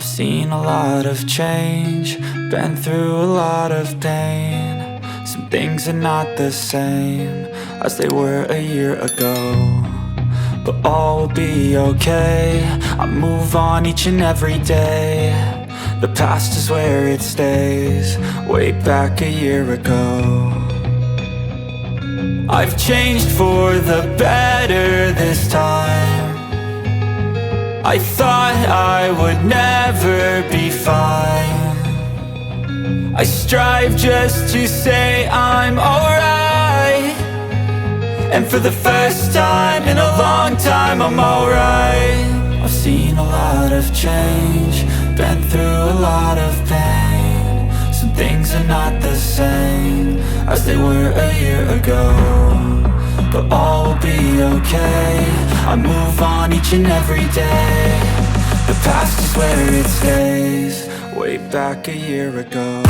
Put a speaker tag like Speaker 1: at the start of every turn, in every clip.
Speaker 1: Seen a lot of change, been through a lot of pain. Some things are not the same as they were a year ago, but all will be okay. I move on each and every day. The past is where it stays, way back a year ago. I've changed for the better this time. I thought I would never be fine. I strive just to say I'm alright, and for the first time in a long time I'm alright. I've seen a lot of change, been through a lot of pain. Some things are not the same as they were a year ago, but all will be okay. I move on each and every day. The past is where it stays, way back a year ago.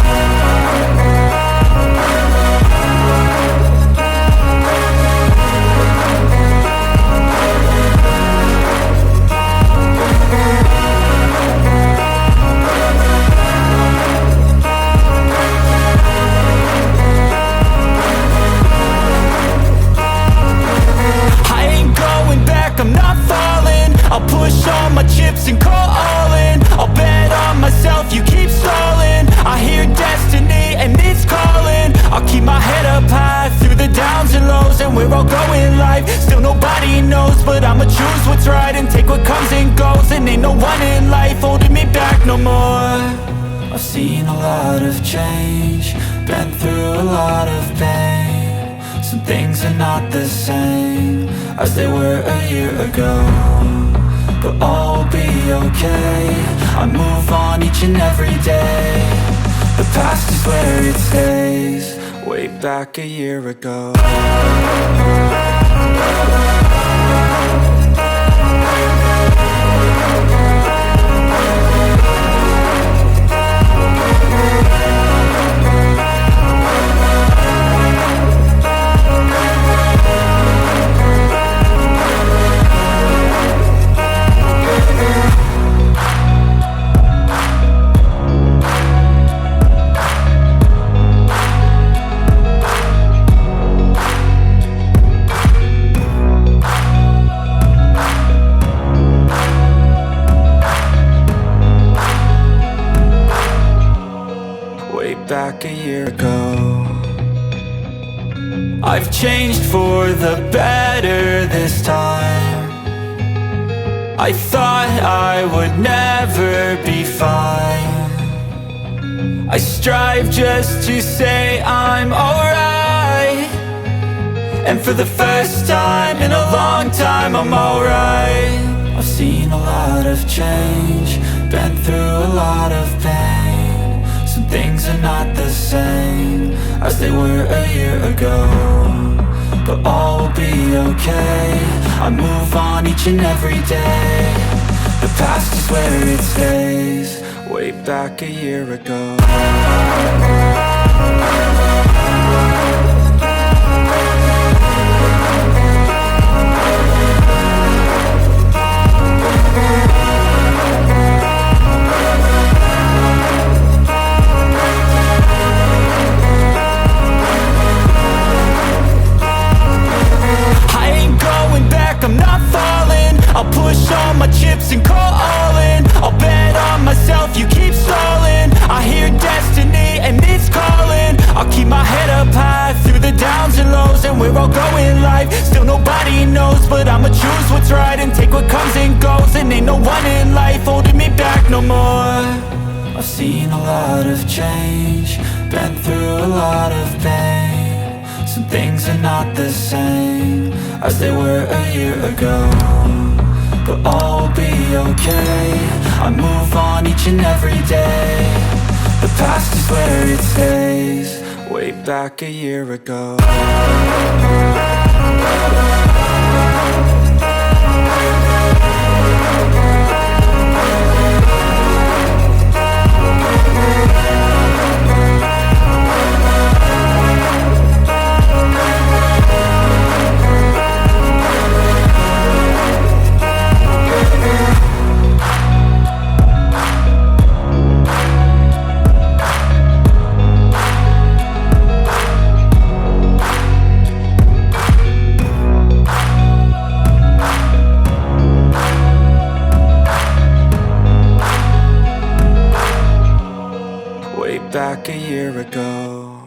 Speaker 1: I'm not falling, I'll push all my chips and call all in. I'll bet on myself, you keep stalling. I hear destiny and it's calling. I'll keep my head up high through the downs and lows, and we're all going life. Still nobody knows, but I'ma choose what's right and take what comes and goes. And ain't no one in life holding me back no more. I've seen a lot of change, been through a lot of pain. Some things are not the same as they were a year ago, but all will be okay. I move on each and every day. The past is where it stays, way back a year ago. Back a year ago, I've changed for the better this time. I thought I would never be fine. I strive just to say I'm alright, and for the first time in a long time I'm alright. I've seen a lot of change, been through a lot of pain. Some things are not the same as they were a year ago, but all will be okay. I move on each and every day. The past is where it stays, way back a year ago. I'm not falling, I'll push all my chips and call all in. I'll bet on myself, you keep stalling. I hear destiny and it's calling. I'll keep my head up high through the downs and lows, and we're all going life. Still nobody knows, but I'ma choose what's right and take what comes and goes. And ain't no one in life holding me back no more. I've seen a lot of change, been through a lot of pain. Some things are not the same as they were a year ago, but all will be okay. I move on each and every day. The past is where it stays, way back a year ago. way back a year ago.